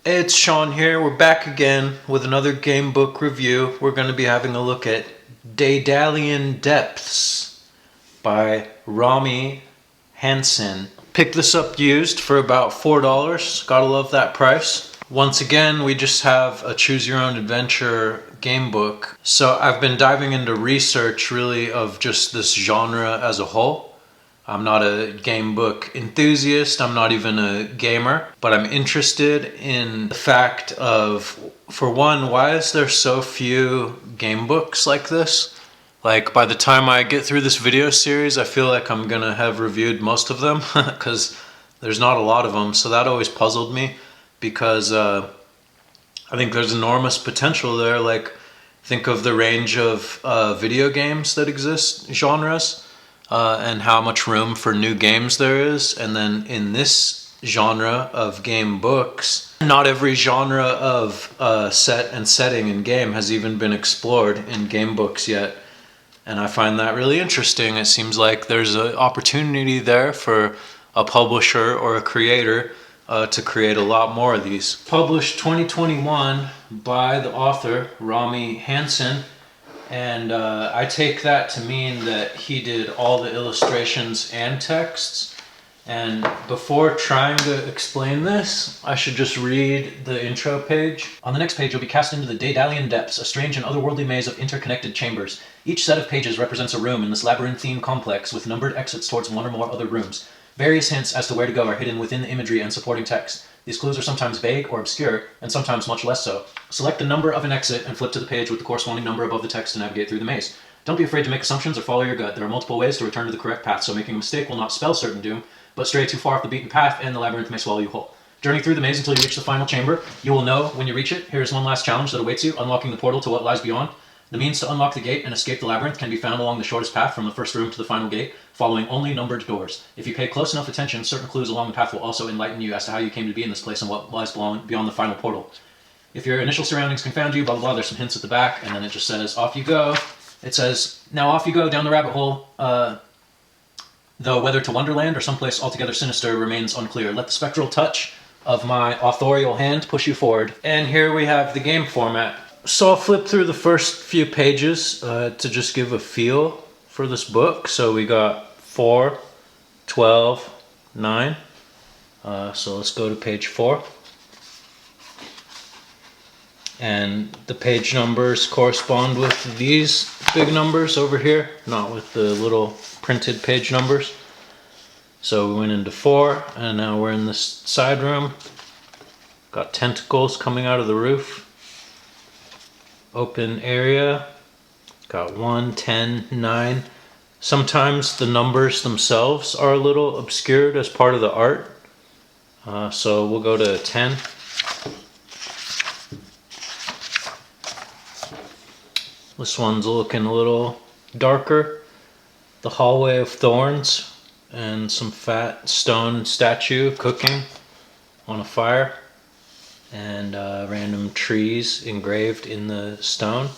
It's Sean here. We're back again with another game book review. We're going to be having a look at Daedalian Depths by Rami Hansen. Picked this up used for about $4. Gotta love that price. Once again, we just have a choose your own adventure game book. So I've been diving into research really of just this genre as a whole. I'm not a game book enthusiast, I'm not even a gamer, but I'm interested in the fact of, for one, why is there so few game books like this? Like, by the time I get through this video series, I feel like I'm gonna have reviewed most of them, because there's not a lot of them, so that always puzzled me, because I think there's enormous potential there. Like, think of the range of video games that exist, genres, and how much room for new games there is. And then in this genre of game books, not every genre of set and setting in game has even been explored in game books yet. And I find that really interesting. It seems like there's an opportunity there for a publisher or a creator to create a lot more of these. Published 2021 by the author, Rami Hansen. And I take that to mean that he did all the illustrations and texts. And before trying to explain this, I should just read the intro page. On the next page, you'll be cast into the Daedalian Depths, a strange and otherworldly maze of interconnected chambers. Each set of pages represents a room in this labyrinthine complex with numbered exits towards one or more other rooms. Various hints as to where to go are hidden within the imagery and supporting text. These clues are sometimes vague or obscure, and sometimes much less so. Select the number of an exit and flip to the page with the corresponding number above the text to navigate through the maze. Don't be afraid to make assumptions or follow your gut. There are multiple ways to return to the correct path, so making a mistake will not spell certain doom, but stray too far off the beaten path and the labyrinth may swallow you whole. Journey through the maze until you reach the final chamber. You will know when you reach it. Here's one last challenge that awaits you, unlocking the portal to what lies beyond. The means to unlock the gate and escape the labyrinth can be found along the shortest path from the first room to the final gate, following only numbered doors. If you pay close enough attention, certain clues along the path will also enlighten you as to how you came to be in this place and what lies beyond the final portal. If your initial surroundings confound you, blah blah blah, there's some hints at the back, and then it just says, off you go. It says, now off you go down the rabbit hole, though whether to Wonderland or someplace altogether sinister remains unclear. Let the spectral touch of my authorial hand push you forward. And here we have the game format. So I'll flip through the first few pages to just give a feel for this book. So we got 4, 12, 9. So let's go to page 4. And the page numbers correspond with these big numbers over here, not with the little printed page numbers. So we went into 4, and now we're in this side room. Got tentacles coming out of the roof. Open area. Got 1, 10, 9. Sometimes the numbers themselves are a little obscured as part of the art. So we'll go to 10. This one's looking a little darker. The Hallway of Thorns, and some fat stone statue cooking on a fire, and random trees engraved in the stone.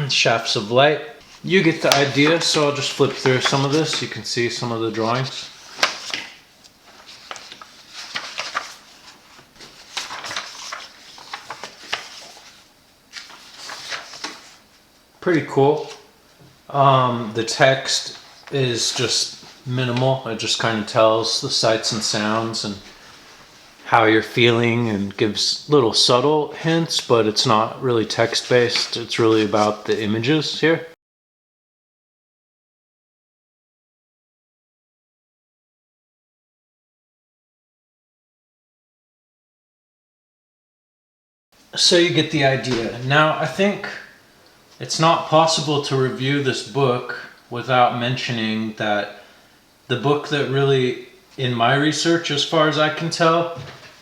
Shafts of light. You get the idea, so I'll just flip through some of this. You can see some of the drawings. Pretty cool. The text is just minimal. It just kind of tells the sights and sounds and how you're feeling and gives little subtle hints, but it's not really text-based. It's really about the images here. So you get the idea. Now, I think it's not possible to review this book without mentioning that the book that really, in my research, as far as I can tell,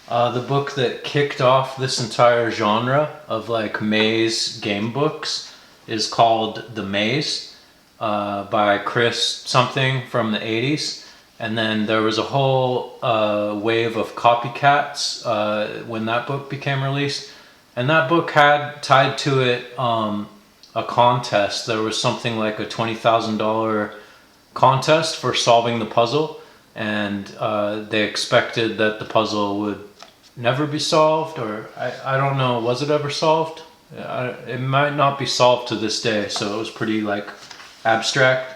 the book that kicked off this entire genre of like maze game books is called The Maze by Chris something from the 80s. And then there was a whole wave of copycats when that book became released. And that book had tied to it a contest. There was something like a $20,000 contest for solving the puzzle, and they expected that the puzzle would never be solved, or I don't know, was it ever solved? It might not be solved to this day, so it was pretty like abstract.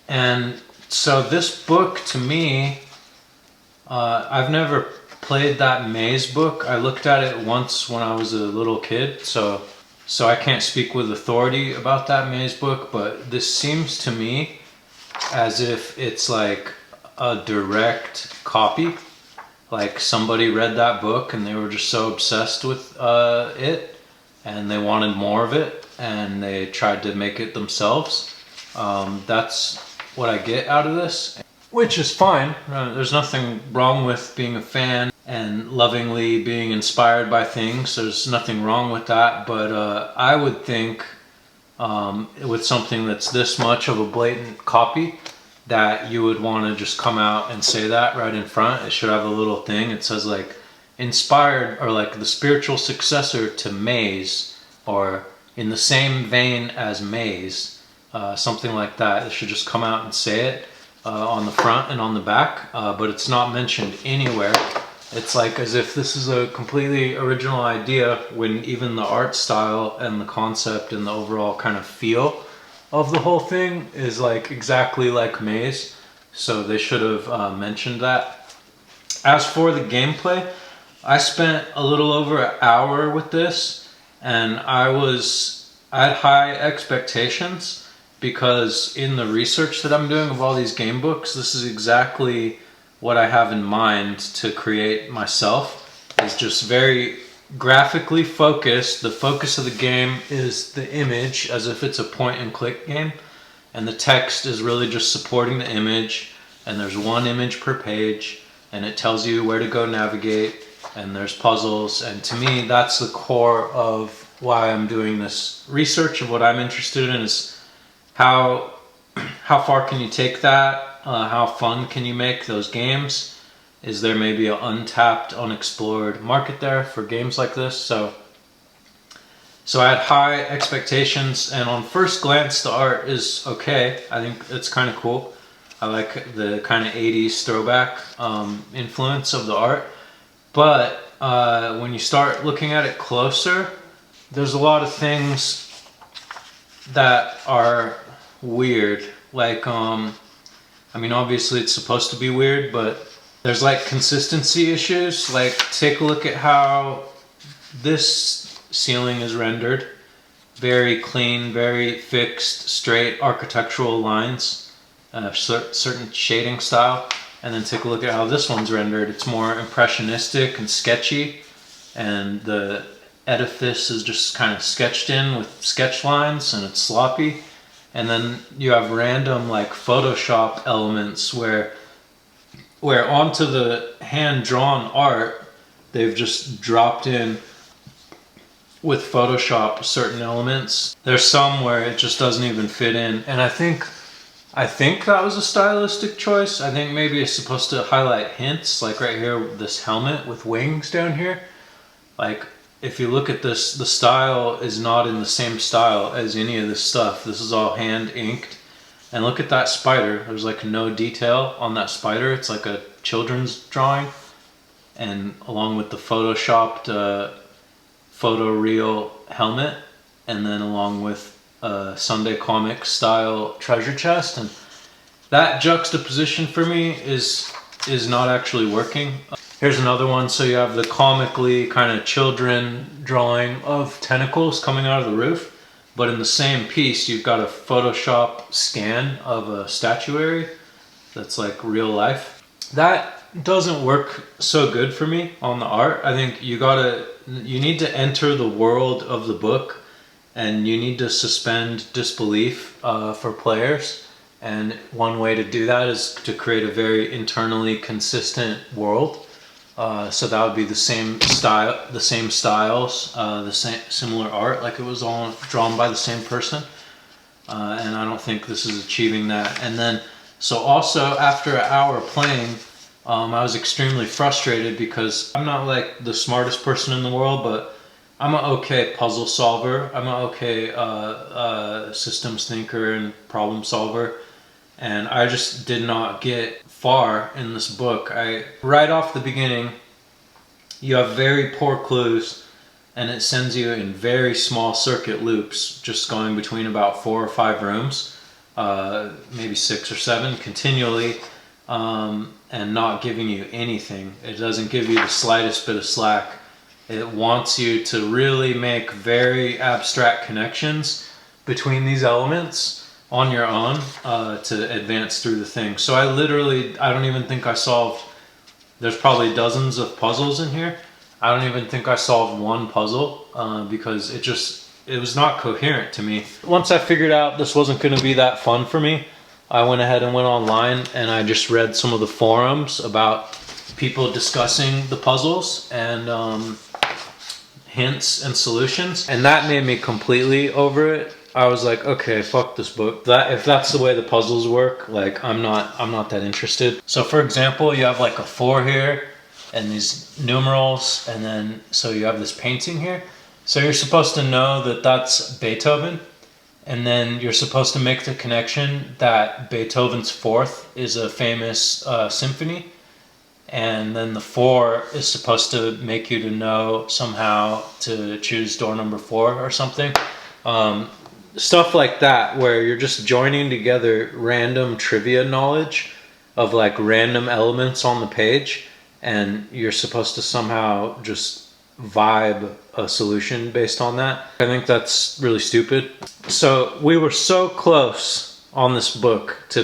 And so this book, to me, I've never played that maze book. I looked at it once when I was a little kid, so I can't speak with authority about that maze book, but this seems to me as if it's like a direct copy. Like somebody read that book and they were just so obsessed with it, and they wanted more of it, and they tried to make it themselves. That's what I get out of this, which is fine. There's nothing wrong with being a fan and lovingly being inspired by things. There's nothing wrong with that, but I would think with something that's this much of a blatant copy, that you would want to just come out and say that right in front. It should have a little thing. It says like inspired, or like the spiritual successor to Maze, or in the same vein as Maze. Something like that. It should just come out and say it on the front and on the back, but it's not mentioned anywhere. It's like as if this is a completely original idea, when even the art style and the concept and the overall kind of feel of the whole thing is like exactly like Maze. So they should have mentioned that. As for the gameplay, I spent a little over an hour with this, and I had high expectations, because in the research that I'm doing of all these game books, this is exactly what I have in mind to create myself. It's just very graphically focused. The focus of the game is the image, as if it's a point and click game, and the text is really just supporting the image, and there's one image per page, and it tells you where to go navigate, and there's puzzles. And to me, that's the core of why I'm doing this research. Of what I'm interested in is how far can you take that? How fun can you make those games? Is there maybe an untapped, unexplored market there for games like this? So I had high expectations, and on first glance the art is okay. I think it's kind of cool. I like the kind of 80s throwback influence of the art. But when you start looking at it closer, there's a lot of things that are weird. Like, I mean, obviously it's supposed to be weird, but there's like consistency issues. Like, take a look at how this ceiling is rendered. Very clean, very fixed, straight architectural lines, certain shading style. And then take a look at how this one's rendered. It's more impressionistic and sketchy, and the edifice is just kind of sketched in with sketch lines, and it's sloppy. And then you have random like Photoshop elements where onto the hand-drawn art, they've just dropped in with Photoshop certain elements. There's some where it just doesn't even fit in, and I think that was a stylistic choice. I think maybe it's supposed to highlight hints, like right here, this helmet with wings down here. Like, if you look at this, the style is not in the same style as any of this stuff. This is all hand inked. And look at that spider. There's like no detail on that spider. It's like a children's drawing. And along with the photoshopped photoreal helmet, and then along with a Sunday comic style treasure chest. And that juxtaposition for me is not actually working. Here's another one. So you have the comically kind of children drawing of tentacles coming out of the roof, but in the same piece you've got a Photoshop scan of a statuary that's like real life. That doesn't work so good for me on the art. I think you need to enter the world of the book, and you need to suspend disbelief for players. And one way to do that is to create a very internally consistent world. So that would be the same style, the same styles, the same similar art, like it was all drawn by the same person. And I don't think this is achieving that. And then, so also after an hour playing, I was extremely frustrated because I'm not like the smartest person in the world, but I'm an okay puzzle solver. I'm an okay systems thinker and problem solver. And I just did not get far in this book. Right off the beginning, you have very poor clues, and it sends you in very small circuit loops, just going between about 4 or 5 rooms, maybe 6 or 7 continually, and not giving you anything. It doesn't give you the slightest bit of slack. It wants you to really make very abstract connections between these elements on your own to advance through the thing. So I don't even think I solved, there's probably dozens of puzzles in here. I don't even think I solved one puzzle because it was not coherent to me. Once I figured out this wasn't going to be that fun for me, I went ahead and went online and I just read some of the forums about people discussing the puzzles and hints and solutions, and that made me completely over it. I was like, okay, fuck this book. If that's the way the puzzles work, like I'm not that interested. So for example, you have like a 4 here and these numerals, and then so you have this painting here. So you're supposed to know that that's Beethoven, and then you're supposed to make the connection that Beethoven's 4th is a famous symphony, and then the 4 is supposed to make you to know somehow to choose door number 4 or something. Stuff like that, where you're just joining together random trivia knowledge of like random elements on the page, and you're supposed to somehow just vibe a solution based on that. I think that's really stupid. So we were so close on this book to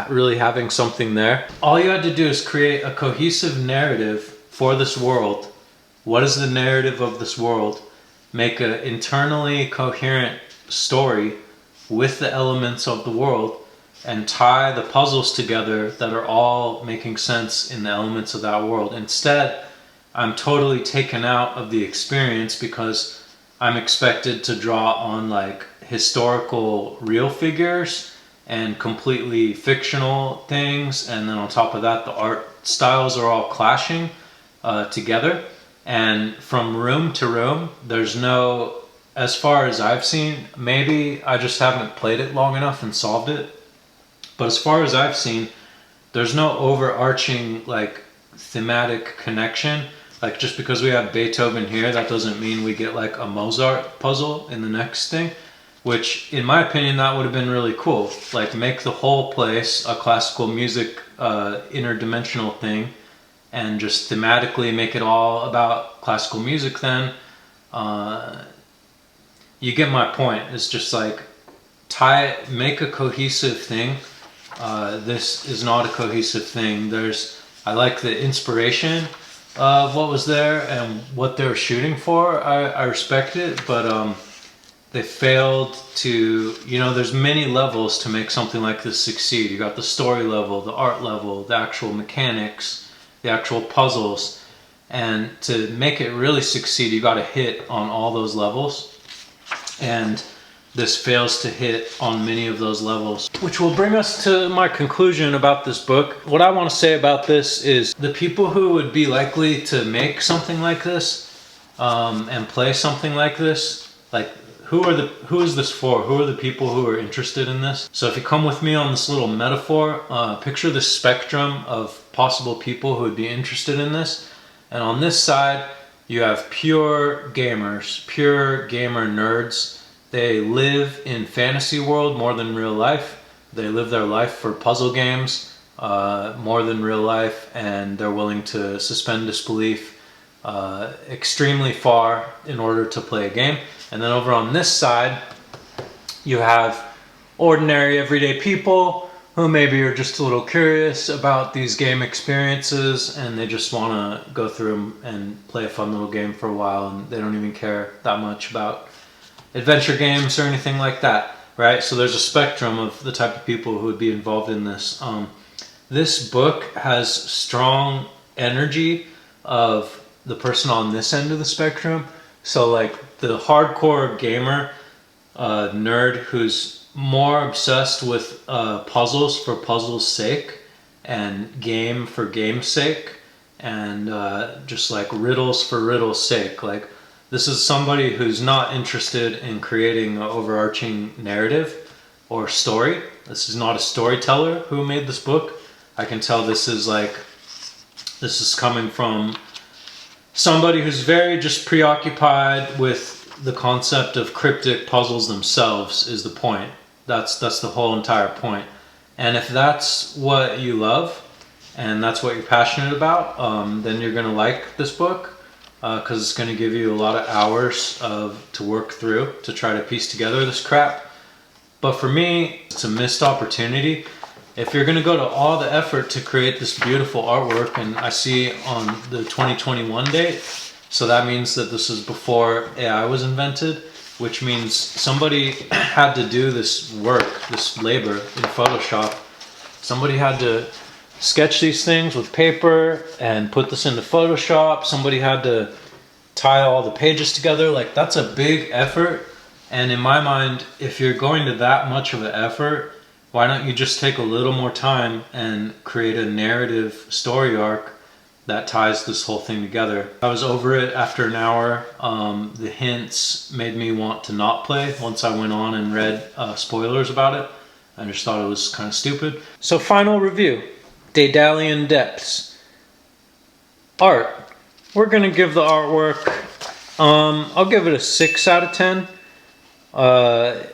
really having something there. All you had to do is create a cohesive narrative for this world. What is the narrative of this world? Make an internally coherent story with the elements of the world, and tie the puzzles together that are all making sense in the elements of that world. Instead, I'm totally taken out of the experience because I'm expected to draw on like historical real figures and completely fictional things, and then on top of that the art styles are all clashing together, and from room to room there's no, as far as I've seen, maybe I just haven't played it long enough and solved it, but as far as I've seen, there's no overarching like thematic connection. Like just because we have Beethoven here, that doesn't mean we get like a Mozart puzzle in the next thing, which in my opinion that would have been really cool. Like make the whole place a classical music interdimensional thing, and just thematically make it all about classical music then. You get my point. It's just like make a cohesive thing. This is not a cohesive thing. I like the inspiration of what was there and what they were shooting for. I respect it, but they failed to, there's many levels to make something like this succeed. You got the story level, the art level, the actual mechanics, the actual puzzles, and to make it really succeed, you got to hit on all those levels, and this fails to hit on many of those levels, which will bring us to my conclusion about this book. What I want to say about this is the people who would be likely to make something like this and play something like this, like who is this for? Who are the people who are interested in this? So if you come with me on this little metaphor, picture the spectrum of possible people who would be interested in this. And on this side, you have pure gamers, pure gamer nerds. They live in fantasy world more than real life. They live their life for puzzle games more than real life, and they're willing to suspend disbelief extremely far in order to play a game. And then over on this side, you have ordinary everyday people who maybe are just a little curious about these game experiences, and they just want to go through them and play a fun little game for a while, and they don't even care that much about adventure games or anything like that, right? So there's a spectrum of the type of people who would be involved in this. This book has strong energy of the person on this end of the spectrum. So like the hardcore gamer nerd who's more obsessed with puzzles for puzzles' sake and game for game's sake, and just like riddles for riddles' sake. Like this is somebody who's not interested in creating an overarching narrative or story. This is not a storyteller who made this book. I can tell this is coming from somebody who's very just preoccupied with the concept of cryptic puzzles themselves is the point. That's the whole entire point. And if that's what you love and that's what you're passionate about, then you're going to like this book because it's going to give you a lot of hours to work through to try to piece together this crap. But for me, it's a missed opportunity. If you're going to go to all the effort to create this beautiful artwork, and I see on the 2021 date, so that means that this is before AI was invented, which means somebody had to do this work, this labor in Photoshop. Somebody had to sketch these things with paper and put this into Photoshop. Somebody had to tie all the pages together. Like, that's a big effort. And in my mind, if you're going to that much of an effort, why don't you just take a little more time and create a narrative story arc that ties this whole thing together? I was over it after an hour. The hints made me want to not play once I went on and read spoilers about it. I just thought it was kind of stupid. So final review, Daedalian Depths. Art. We're going to give the artwork, I'll give it a 6 out of 10.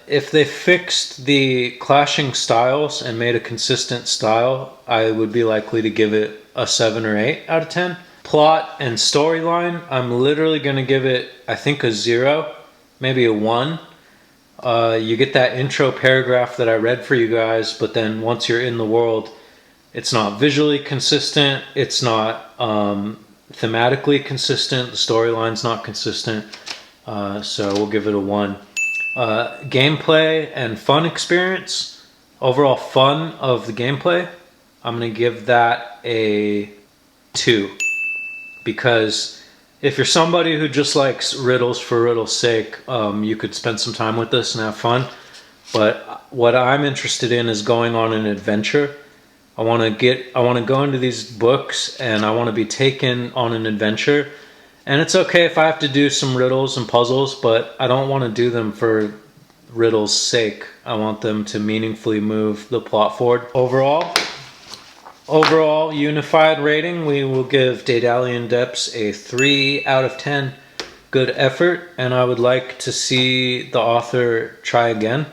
If they fixed the clashing styles and made a consistent style, I would be likely to give it a 7 or 8 out of 10. Plot and storyline, I'm literally going to give it, I think, a 0, maybe a 1. You get that intro paragraph that I read for you guys, but then once you're in the world, it's not visually consistent, it's not thematically consistent, the storyline's not consistent, so we'll give it a 1. Gameplay and fun experience, overall fun of the gameplay, I'm going to give that a 2, because if you're somebody who just likes riddles for riddles' sake, you could spend some time with this and have fun. But what I'm interested in is going on an adventure. I want to go into these books and I want to be taken on an adventure. And it's okay if I have to do some riddles and puzzles, but I don't want to do them for riddles' sake. I want them to meaningfully move the plot forward. Overall unified rating, we will give Daedalian Depths a 3 out of 10. Good effort, and I would like to see the author try again.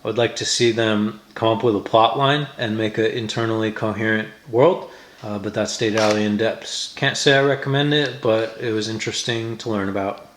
I would like to see them come up with a plot line and make an internally coherent world. But that's Daedalian Depths. Can't say I recommend it, but it was interesting to learn about.